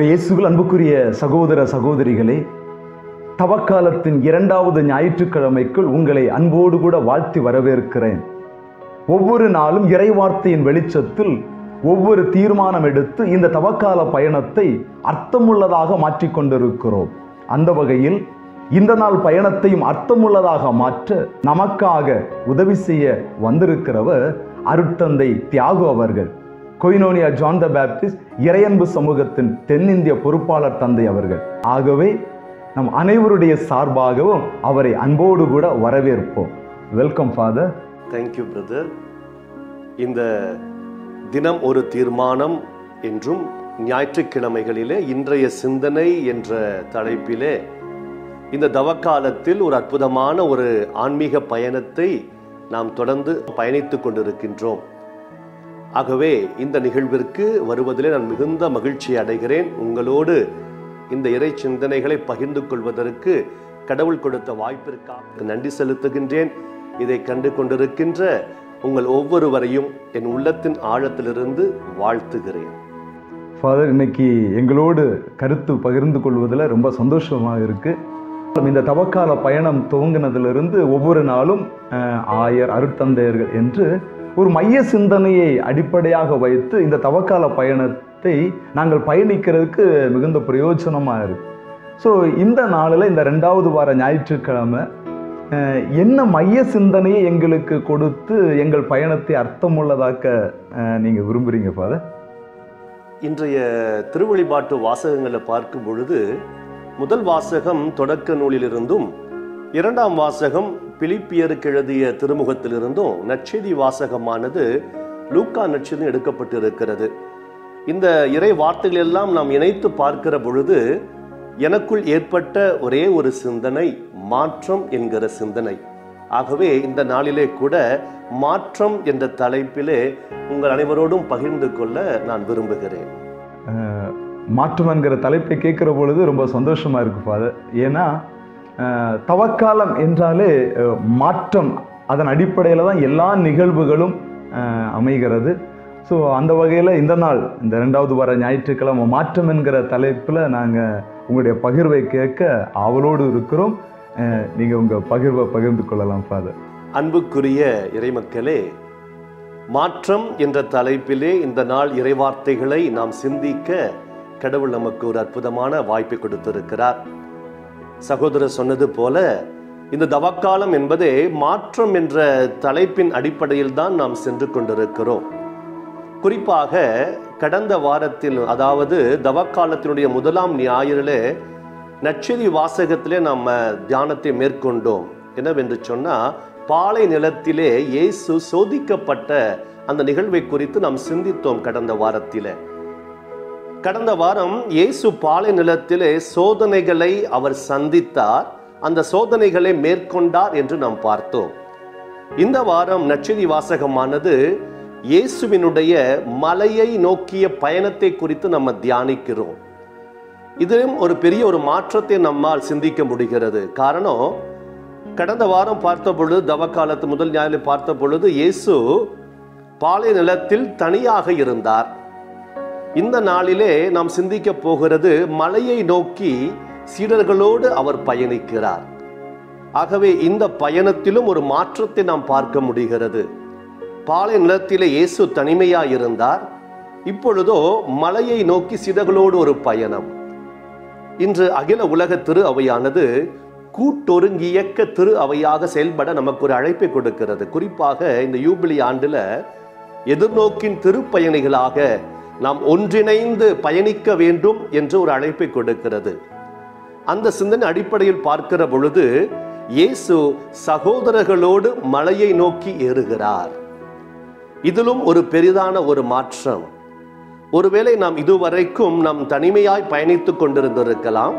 இயேசுவில் அன்புக்குரிய சகோதர சகோதரிகளே, தவக்காலத்தின் 2வது ஞாயிற்றுக்கிழமைக்குள் உங்களை அன்போடு கூட வாழ்த்தி வரவேற்கிறேன். ஒவ்வொரு நாளும் இறைவார்த்தையின் வெளிச்சத்தில் ஒவ்வொரு தீர்மானம் எடுத்து இந்த தவக்கால பயணத்தை அர்த்தமுள்ளதாக மாற்றிக்கொண்டிருக்கிறோம். அந்த வகையில் இந்த நாள் பயணத்தையும் அர்த்தமுள்ளதாக மாற்ற நமக்காக உதவி செய்ய வந்திருக்கிறவர் அருட்தந்தை தியாகு அவர்கள், கொயினோனியா ஜான் த பேப்டிஸ்ட் இறையன்பு சமூகத்தின் தென்னிந்திய பொறுப்பாளர் தந்தை அவர்கள். ஆகவே நம் அனைவருடைய சார்பாகவும் அவரை அன்போடு கூட வரவேற்போம். Welcome father. Thank you brother. இந்த தினம் ஒரு தீர்மானம் என்றும் ஞாயிற்றுக்கிழமைகளிலே இன்றைய சிந்தனை என்ற தலைப்பிலே இந்த தவக்காலத்தில் ஒரு அற்புதமான ஒரு ஆன்மீக பயணத்தை நாம் தொடர்ந்து பயணித்துக் கொண்டிருக்கின்றோம். ஆகவே இந்த நிகழ்விற்கு வருவதிலே நான் மிகுந்த மகிழ்ச்சி அடைகிறேன். உங்களோடு இந்த இறை சிந்தனைகளை பகிர்ந்து கொள்வதற்கு கடவுள் கொடுத்த வாய்ப்பிற்காக நன்றி செலுத்துகின்றேன். இதை கண்டு கொண்டிருக்கின்ற உங்கள் ஒவ்வொருவரையும் என் உள்ளத்தின் ஆழத்திலிருந்து வாழ்த்துகிறேன். ஃபாதர், இன்னைக்கு எங்களோடு கருத்து பகிர்ந்து கொள்வதில் ரொம்ப சந்தோஷமாக இருக்கு. இந்த தவக்கால பயணம் துவங்கினதிலிருந்து ஒவ்வொரு நாளும் ஆயர், அருட்தந்தையர்கள் என்று ஒரு மைய சிந்தனையை அடிப்படையாக வைத்து இந்த தவக்கால பயணத்தை நாங்கள் பயணிக்கிறதுக்கு மிகுந்த பிரயோஜனமாக இருக்கு. ஸோ இந்த நாளில் இந்த 2வது வார ஞாயிற்றுக்கிழமை என்ன மைய சிந்தனையை எங்களுக்கு கொடுத்து எங்கள் பயணத்தை அர்த்தமுள்ளதாக்க நீங்கள் விரும்புகிறீங்க ஃபாதர்? இன்றைய திருவழிபாட்டு வாசகங்களை பார்க்கும் பொழுது முதல் வாசகம் தொடக்க நூலிலிருந்தும் 2ஆம் வாசகம் பிலிப்பியருக்கு எழுதிய திருமுகத்திலிருந்தும் நற்செய்தி வாசகமானது லூக்கா நற்செய்தி எடுக்கப்பட்டிருக்கிறது. இந்த இறை வார்த்தைகள் எல்லாம் நாம் இணைத்து பார்க்கிற பொழுது எனக்குள் ஏற்பட்ட ஒரே ஒரு சிந்தனை மாற்றம் என்கிற சிந்தனை. ஆகவே இந்த நாளிலே கூட மாற்றம் என்ற தலைப்பிலே உங்கள் அனைவரோடும் பகிர்ந்து கொள்ள நான் விரும்புகிறேன். மாற்றம் என்கிற தலைப்பை கேட்குற பொழுது ரொம்ப சந்தோஷமாக இருக்குது ஃபாதர். ஏன்னா தவக்காலம் என்றாலே மாற்றம், அதன் அடிப்படையில் தான் எல்லா நிகழ்வுகளும் அமைகிறது. ஸோ அந்த வகையில் இந்த நாள் இந்த 2வது வார ஞாயிற்றுக்கிழமை மாற்றம் என்கிற தலைப்பில் நாங்கள் உங்களுடைய பகிர்வை கேட்க ஆவலோடு இருக்கிறோம். நீங்கள் உங்கள் பகிர்வை பகிர்ந்து கொள்ளலாம் ஃபாதர். அன்புக்குரிய இறைமக்களே, மாற்றம் என்ற தலைப்பிலே இந்த நாள் இறைவார்த்தைகளை நாம் சிந்திக்க கடவுள் நமக்கு ஒரு அற்புதமான வாய்ப்பை கொடுத்திருக்கிறார். சகோதரர் சொன்னது போல இந்த தவக்காலம் என்பதே மாற்றம் என்ற தலைப்பின் அடிப்படையில் தான் நாம் சென்று கொண்டிருக்கிறோம். குறிப்பாக கடந்த வாரத்தில், அதாவது தவக்காலத்தினுடைய 1ஆம் ஞாயிறிலே நற்செய்தி வாசகத்திலே நாம் தியானத்தை மேற்கொண்டோம். என்னவென்று சொன்னால், பாலை நிலத்திலே இயேசு சோதிக்கப்பட்ட அந்த நிகழ்வை குறித்து நாம் சிந்தித்தோம். கடந்த வாரம் இயேசு பாலை நிலத்திலே சோதனைகளை அவர் சந்தித்தார், அந்த சோதனைகளை மேற்கொண்டார் என்று நாம் பார்த்தோம். இந்த வாரம் நற்செய்தி வாசகமானது இயேசுவினுடைய மலையை நோக்கிய பயணத்தை குறித்து நம்ம தியானிக்கிறோம். இதிலும் ஒரு பெரிய ஒரு மாற்றத்தை நம்மால் சிந்திக்க முடிகிறது. காரணம், கடந்த வாரம் பார்த்த பொழுது, தவக்காலத்து முதல் ஞாயிறு பார்த்த பொழுது இயேசு பாலை நிலத்தில் தனியாக இருந்தார். இந்த நாளிலே நாம் சிந்திக்க போகிறது மலையை நோக்கி சீடர்களோடு அவர் பயணிக்கிறார். ஆகவே இந்த பயணத்திலும் ஒரு மாற்றத்தை நாம் பார்க்க முடிகிறது. பாலை நிலத்திலே இயேசு தனிமையாக இருந்தார், இப்பொழுதோ மலையை நோக்கி சீடர்களோடு ஒரு பயணம். இன்று அகில உலக திரு அவையானது கூட்டொருங்கியக்க திரு அவையாக செயல்பட நமக்கு ஒரு அழைப்பை கொடுக்கிறது. குறிப்பாக இந்த யூபிலி ஆண்டுல எதிர்நோக்கின் திருப்பயணிகளாக நாம் ஒன்றிணைந்து பயணிக்க வேண்டும் என்று ஒரு அழைப்பை கொடுக்கிறது. அந்த சிந்தனை அடிப்படையில் பார்க்கிற பொழுது இயேசு சகோதரர்களோடு மலையை நோக்கி ஏறுகிறார். இதிலும் ஒரு பெரிதான ஒரு மாற்றம். ஒருவேளை நாம் இதுவரைக்கும் நாம் தனிமையாய் பயணித்துக் கொண்டிருந்திருக்கலாம்.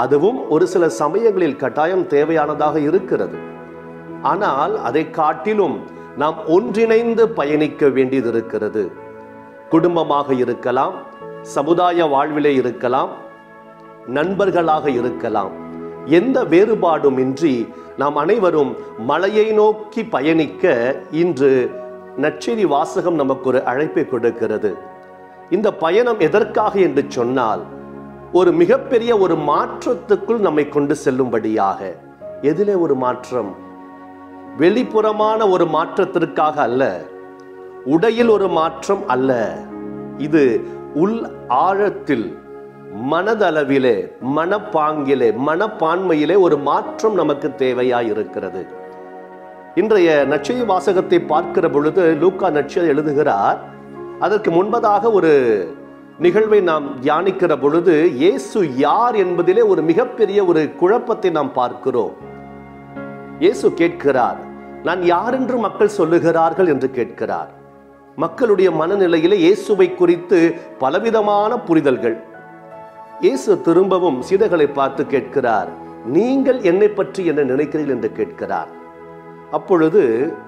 அதுவும் ஒரு சில சமயங்களில் கட்டாயம் தேவையானதாக இருக்கிறது. ஆனால் அதை காட்டிலும் நாம் ஒன்றிணைந்து பயணிக்க வேண்டியது இருக்கிறது. குடும்பமாக இருக்கலாம், சமுதாய வாழ்விலே இருக்கலாம், நண்பர்களாக இருக்கலாம், எந்த வேறுபாடும் இன்றி நாம் அனைவரும் மலையை நோக்கி பயணிக்க இன்று நற்செய்தி வாசகம் நமக்கு ஒரு அழைப்பை கொடுக்கிறது. இந்த பயணம் எதற்காக என்று சொன்னால், ஒரு மிகப்பெரிய ஒரு மாற்றத்துக்குள் நம்மை கொண்டு செல்லும்படியாக. எதிலே ஒரு மாற்றம்? வெளிப்புறமான ஒரு மாற்றத்திற்காக அல்ல, உடையில் ஒரு மாற்றம் அல்ல. இது உள் ஆழத்தில், மனதளவிலே, மனப்பாங்கிலே, மனப்பான்மையிலே ஒரு மாற்றம் நமக்கு தேவையாய் இருக்கிறது. இன்றைய நற்செய்தி வாசகத்தை பார்க்கிற பொழுது லூக்கா நற்செய்தி எழுதுகிறார். அதற்கு முன்பதாக ஒரு நிகழ்வை நாம் தியானிக்கிற பொழுது இயேசு யார் என்பதிலே ஒரு மிகப்பெரிய ஒரு குழப்பத்தை நாம் பார்க்கிறோம். இயேசு கேட்கிறார், நான் யார் என்று மக்கள் சொல்லுகிறார்கள் என்று கேட்கிறார். மக்களுடைய மனநிலையிலே இயேசுவை குறித்து பலவிதமான புரிதல்கள். இயேசு திரும்பவும் சீடர்களை பார்த்து கேட்கிறார், நீங்கள் என்னை பற்றி என்ன நினைக்கிறீர்கள் என்று கேட்கிறார். அப்பொழுது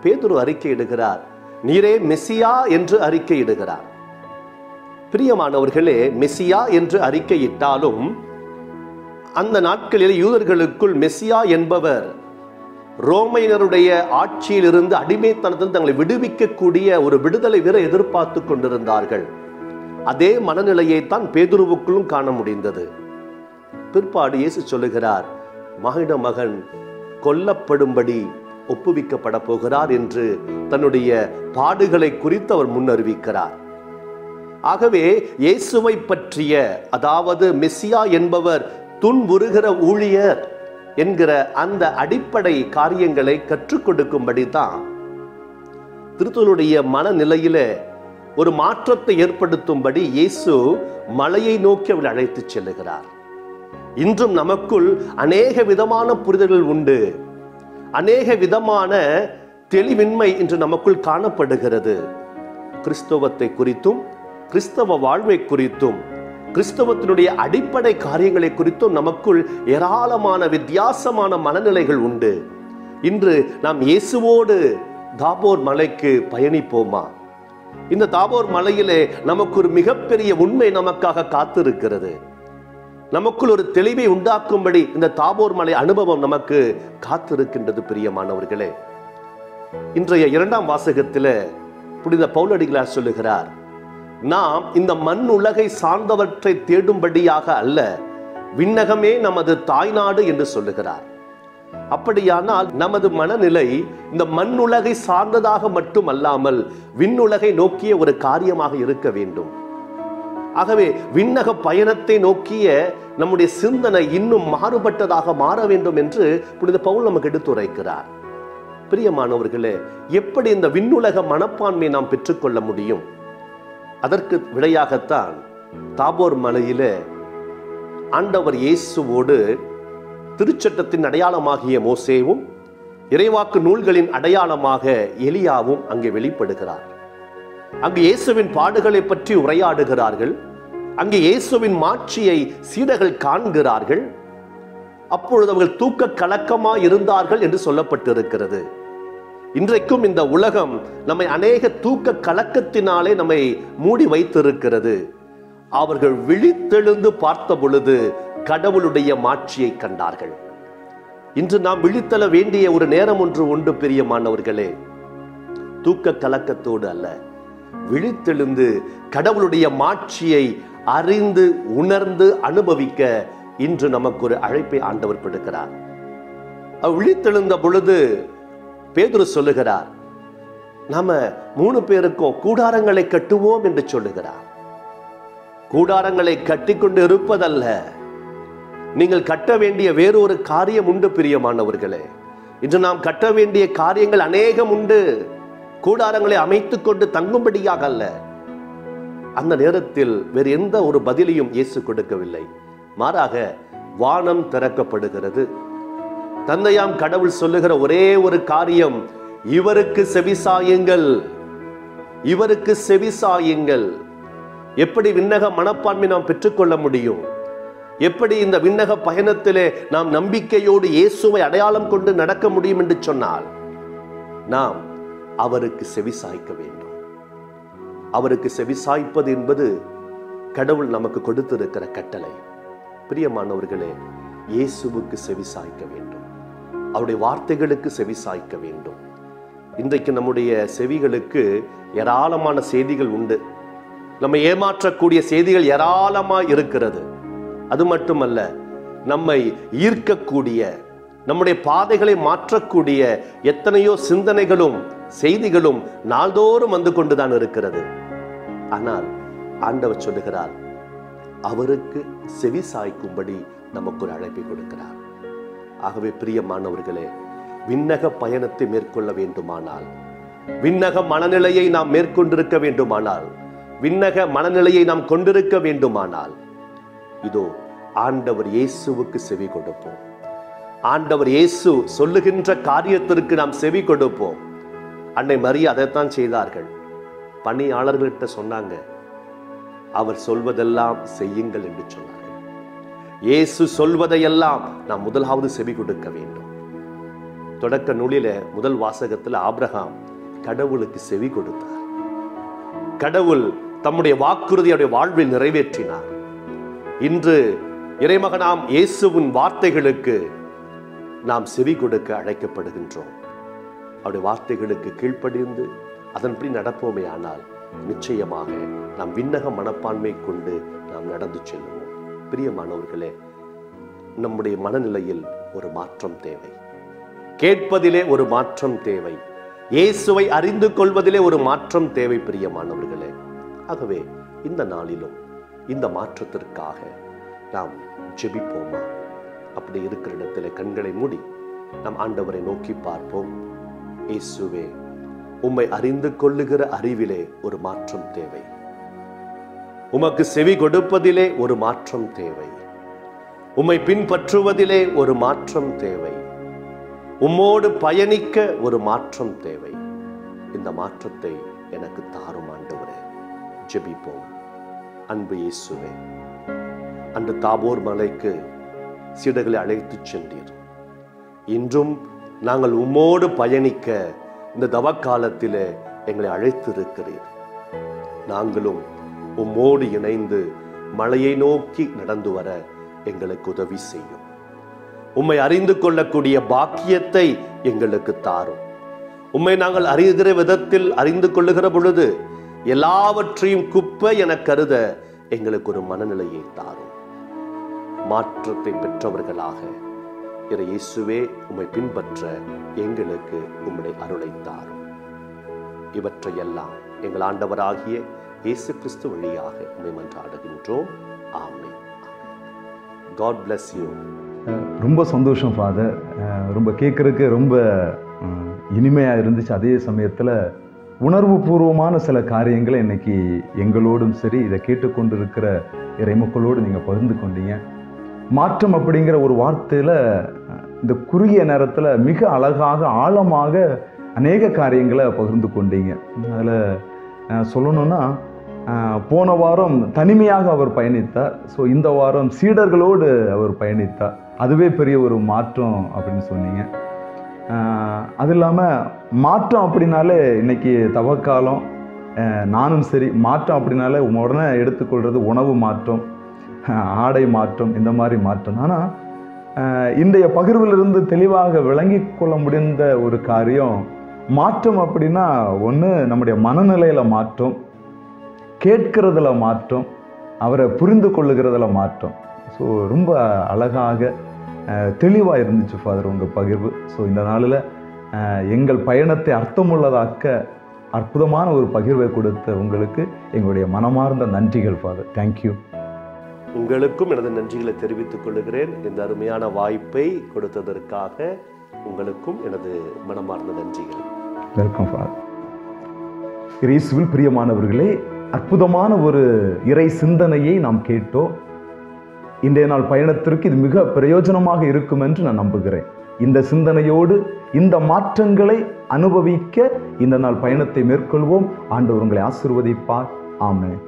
பேதுரு அறிக்கையிடுகிறார், நீரே மெசியா என்று அறிக்கையிடுகிறார். பிரியமானவர்களே, மெசியா என்று அறிக்கையிட்டாலும் அந்த நாட்களில் யூதர்களுக்குள் மெசியா என்பவர் ரோமையினருடைய ஆட்சியிலிருந்து, அடிமைத்தனத்தில் தங்களை விடுவிக்கக்கூடிய ஒரு விடுதலை வீர எதிர்பார்த்து கொண்டிருந்தார்கள். அதே மனநிலையை தான் பேதுருவுக்குள்ளும் காண முடிந்தது. பிற்பாடு இயேசு சொல்லுகிறார், மானிட மகன் கொல்லப்படும்படி ஒப்புவிக்கப்பட போகிறார் என்று தன்னுடைய பாடுகளை குறித்து அவர் முன்னறிவிக்கிறார். ஆகவே இயேசுவை பற்றிய, அதாவது மெசியா என்பவர் துன்புறுகிற ஊழியர் என்கிற அந்த அடிப்படை காரியங்களை கற்றுக் கொடுக்கும்படி தான் திருத்தூதருடைய மனநிலையில ஒரு மாற்றத்தை ஏற்படுத்தும்படி இயேசு மலையை நோக்கி அவர் அழைத்துச் செல்லுகிறார். இன்றும் நமக்குள் அநேக விதமான புரிதல்கள் உண்டு, அநேக விதமான தெளிவின்மை இன்று நமக்குள் காணப்படுகிறது. கிறிஸ்தவத்தை குறித்தும், கிறிஸ்தவ வாழ்வை குறித்தும், கிறிஸ்தவத்தினுடைய அடிப்படை காரியங்களை குறித்தும் நமக்குள் ஏராளமான வித்தியாசமான மனநிலைகள் உண்டு. இன்று நாம் இயேசுவோடு தாபோர் மலைக்கு பயணிப்போமா? இந்த தாபோர் மலையிலே நமக்கு ஒரு மிகப்பெரிய உண்மை நமக்காக காத்திருக்கிறது. நமக்குள் ஒரு தெளிவை உண்டாக்கும்படி இந்த தாபோர் மலை அனுபவம் நமக்கு காத்திருக்கின்றது. பிரியமானவர்களே, இன்றைய 2ஆம் வாசகத்தில் புனித பவுலடிகளார் சொல்லுகிறார், நாம் இந்த மண் உலகை சார்ந்தவற்றை தேடும்படியாக அல்ல, விண்ணகமே நமது தாய்நாடு என்று சொல்லுகிறார். அப்படியானால் நமது மனநிலை இந்த மண் உலகை சார்ந்ததாக மட்டுமல்லாமல் விண்ணுலகை நோக்கிய ஒரு காரியமாக இருக்க வேண்டும். ஆகவே விண்ணக பயணத்தை நோக்கிய நம்முடைய சிந்தனை இன்னும் மாறுபட்டதாக மாற வேண்டும் என்று புனித பவுல் நமக்கு எடுத்துரைக்கிறார். பிரியமானவர்களே, எப்படி இந்த விண்ணுலக மனப்பான்மையை நாம் பெற்றுக்கொள்ள முடியும்? அதற்கு விடையாகத்தான் தாபோர் மலையில ஆண்டவர் இயேசுவோடு திருச்சட்டத்தின் அடையாளமாகிய மோசேவும், இறைவாக்கு நூல்களின் அடையாளமாக எலியாவும் அங்கே வெளிப்படுகிறார். அங்கு இயேசுவின் பாடுகளை பற்றி உரையாடுகிறார்கள். அங்கே இயேசுவின் மாட்சியை சீடர்கள் காண்கிறார்கள். அப்பொழுது அவர்கள் தூக்க கலக்கமாய் இருந்தார்கள் என்று சொல்லப்பட்டிருக்கிறது. இன்றைக்கும் இந்த உலகம் நம்மை அநேக தூக்க கலக்கத்தினாலே நம்மை மூடி வைத்திருக்கிறது. அவர்கள் விழித்தெழுந்து பார்த்த பொழுது கடவுளுடைய மாட்சியை கண்டார்கள். இன்று நாம் விழித்தெழ வேண்டிய ஒரு நேரம் ஒன்று உண்டு பிரியமானவர்களே. தூக்க கலக்கத்தோடு அல்ல, விழித்தெழுந்து கடவுளுடைய மாட்சியை அறிந்து உணர்ந்து அனுபவிக்க இன்று நமக்கு ஒரு அழைப்பை ஆண்டவர் கொடுக்கிறார். விழித்தெழுந்த பொழுது பேதுரு சொல்லுகிறார், நாம 3 பேருக்கும் கூடாரங்களை கட்டுவோம் என்று சொல்லுகிறார். கூடாரங்களை கட்டிக்கொண்டு இருப்பதல்ல, நீங்கள் கட்ட வேண்டிய வேறொரு காரியம் உண்டு பிரியமானவர்களே. இன்று நாம் கட்ட வேண்டிய காரியங்கள் அநேகம் உண்டு. கூடாரங்களை அமைத்துக் கொண்டு தங்கும்படியாக அல்ல. அந்த நேரத்தில் வேறு எந்த ஒரு பதிலையும் இயேசு கொடுக்கவில்லை. மாறாக வானம் திறக்கப்படுகிறது. தந்தையாம் கடவுள் சொல்லுகிற ஒரே ஒரு காரியம், இவருக்கு செவிசாயுங்கள், இவருக்கு செவிசாயுங்கள். எப்படி விண்ணக மனப்பான்மை நாம் பெற்றுக்கொள்ள முடியும்? எப்படி இந்த விண்ணக பயணத்திலே நாம் நம்பிக்கையோடு இயேசுவை அடையாளம் கொண்டு நடக்க முடியும் என்று சொன்னால், நாம் அவருக்கு செவிசாய்க்க வேண்டும். அவருக்கு செவிசாய்ப்பது என்பது கடவுள் நமக்கு கொடுத்திருக்கிற கட்டளை. பிரியமானவர்களே, இயேசுவுக்கு செவிசாய்க்க வேண்டும், அவருடைய வார்த்தைகளுக்கு செவிசாய்க்க வேண்டும். இன்றைக்கு நம்முடைய செவிகளுக்கு ஏராளமான செய்திகள் உண்டு. நம்ம ஏமாற்றக்கூடிய செய்திகள் ஏராளமாக இருக்கிறது. அது மட்டுமல்ல, நம்மை ஈர்க்கக்கூடிய, நம்முடைய பாதைகளை மாற்றக்கூடிய எத்தனையோ சிந்தனைகளும் செய்திகளும் நாள்தோறும் வந்து கொண்டுதான் இருக்கிறது. ஆனால் ஆண்டவர் சொல்லுகிறார், அவருக்கு செவி சாய்க்கும்படி நமக்கு ஒரு அழைப்பை கொடுக்கிறார். ஆகவே பிரியமானவர்களே, விண்ணக பயணத்தை மேற்கொள்ள வேண்டுமானால், விண்ணக மனநிலையை நாம் மேற்கொண்டிருக்க வேண்டுமானால், விண்ணக மனநிலையை நாம் கொண்டிருக்க வேண்டுமானால், இதோ ஆண்டவர் இயேசுவுக்கு செவி கொடுப்போம். ஆண்டவர் இயேசு சொல்லுகின்ற காரியத்திற்கு நாம் செவி கொடுப்போம். அன்னை மரியா அதைத்தான் செய்தார்கள். பணியாளர்கள்ட்ட சொன்னாங்க, அவர் சொல்வதெல்லாம் செய்யுங்கள் என்று சொன்னார்கள். இயேசு சொல்வதையெல்லாம் நாம் முதலாவது செவி கொடுக்க வேண்டும். தொடக்க நூலில முதல் வாசகத்தில் ஆபிரகாம் கடவுளுக்கு செவி கொடுத்தார். கடவுள் தம்முடைய வாக்குறுதியுடைய வாழ்வில் நிறைவேற்றினார். இன்று இறைமகனாம் இயேசுவின் வார்த்தைகளுக்கு நாம் செவி கொடுக்க அழைக்கப்படுகின்றோம். அவருடைய வார்த்தைகளுக்கு கீழ்ப்படிந்து அதன்படி நடப்போமே ஆனால் நிச்சயமாக நாம் விண்ணக மனப்பான்மை கொண்டு நாம் நடந்து செல்வோம். பிரியமானவர்களே, நம்முடைய மனநிலையில் ஒரு மாற்றம் தேவை. கேட்பதிலே ஒரு மாற்றம் தேவை. இயேசுவை அறிந்து கொள்வதிலே ஒரு மாற்றம் தேவை. பிரியமானவர்களே, ஆகவே இந்த நாளிலும் இந்த மாற்றத்திற்காக நாம் ஜெபிப்போமா? அப்படி இருக்கிற இடத்துல கண்களை மூடி நாம் ஆண்டவரை நோக்கி பார்ப்போம். இயேசுவே, உம்மை அறிந்து கொள்ளுகிற அறிவிலே ஒரு மாற்றம் தேவை. உமக்கு செவி கொடுப்பதிலே ஒரு மாற்றம் தேவை. உம்மை பின்பற்றுவதிலே ஒரு மாற்றம் தேவை. உம்மோடு பயணிக்க ஒரு மாற்றம் தேவை. இந்த மாற்றத்தை எனக்கு தாரும் ஆண்டவரே. ஜெபிப்போம். அன்பு இயேசுவே, அன்று தாபோர் மலைக்கு சீடர்களை அழைத்து சென்றீர். இன்றும் நாங்கள் உம்மோடு பயணிக்க இந்த தவக்காலத்திலே எங்களை அழைத்திருக்கிறீர். நாங்களும் உம்மோடு இணைந்து மலையை நோக்கி நடந்து வர எங்களுக்கு உதவி செய்யும். உம்மை அறிந்து கொள்ளக்கூடிய பாக்கியத்தை எங்களுக்கு தாரும். உம்மை நாங்கள் அறிகிற விதத்தில் அறிந்து கொள்ளுகிற பொழுது எல்லாவற்றையும் குப்பை என கருத எங்களுக்கு ஒரு மனநிலையை தாரும். மாற்றத்தை பெற்றவர்களாக இயேசுவே உம்மை பின்பற்ற எங்களுக்கு உம்முடைய அருளை தாரும். இவற்றையெல்லாம் எங்கள் ஆண்டவராகிய இயேசு கிறிஸ்து வழியாக உம்மை மன்றாடுகின்றோம். ஆமென். God bless you. ரொம்ப சந்தோஷம் ஃபாதர். ரொம்ப கேட்குறதுக்கு ரொம்ப இனிமையாக இருந்துச்சு. அதே சமயத்தில் உணர்வு பூர்வமான சில காரியங்களை இன்னைக்கு எங்களோடும் சரி, இதை கேட்டுக்கொண்டிருக்கிற இறைமக்களோடு நீங்கள் பகிர்ந்து கொண்டீங்க. மாற்றம் அப்படிங்கிற ஒரு வார்த்தையில் இந்த குறுகிய நேரத்தில் மிக அழகாக ஆழமாக அநேக காரியங்களை பகிர்ந்து கொண்டீங்க. அதில் சொல்லணும்னா, போன வாரம் தனிமையாக அவர் பயணித்தார். ஸோ இந்த வாரம் சீடர்களோடு அவர் பயணித்தார். அதுவே பெரிய ஒரு மாற்றம் அப்படின்னு சொன்னீங்க. அது இல்லாமல் மாற்றம் அப்படின்னாலே இன்னைக்கு தவக்காலம், நானும் சரி, மாற்றம் அப்படின்னாலே உடனே எடுத்துக்கொள்வது உணவு மாற்றம், ஆடை மாற்றம், இந்த மாதிரி மாற்றம். ஆனால் இன்றைய பகிர்விலிருந்து தெளிவாக விளங்கி கொள்ள முடிந்த ஒரு காரியம், மாற்றம் அப்படின்னா ஒன்று நம்முடைய மனநிலையில் மாற்றம், கேட்கிறதுல மாற்றம், அவரை புரிந்து கொள்ளுகிறதுல மாற்றம். ஸோ ரொம்ப அழகாக தெளிவாக இருந்துச்சு ஃபாதர் உங்கள் பகிர்வு. ஸோ இந்த நாளில் எங்கள் பயணத்தை அர்த்தமுள்ளதாக்க அற்புதமான ஒரு பகிர்வை கொடுத்த உங்களுக்கு எங்களுடைய மனமார்ந்த நன்றிகள் ஃபாதர். தேங்க்யூ. உங்களுக்கும் எனது நன்றிகளை தெரிவித்துக் கொள்கிறேன். இந்த அருமையான வாய்ப்பை கொடுத்ததற்காக உங்களுக்கும் எனது மனமார்ந்த நன்றிகள். Welcome father. இயேசுவில் பிரியமானவர்களே, அற்புதமான ஒரு இறை சிந்தனையை நாம் கேட்டோம். இன்றைய நாள் பயணத்திற்கு இது மிக பிரயோஜனமாக இருக்கும் என்று நான் நம்புகிறேன். இந்த சிந்தனையோடு இந்த மாற்றங்களை அனுபவிக்க இந்த நாள் பயணத்தை மேற்கொள்வோம். ஆண்டவர் உங்களை ஆசீர்வதிப்பார். ஆமென்.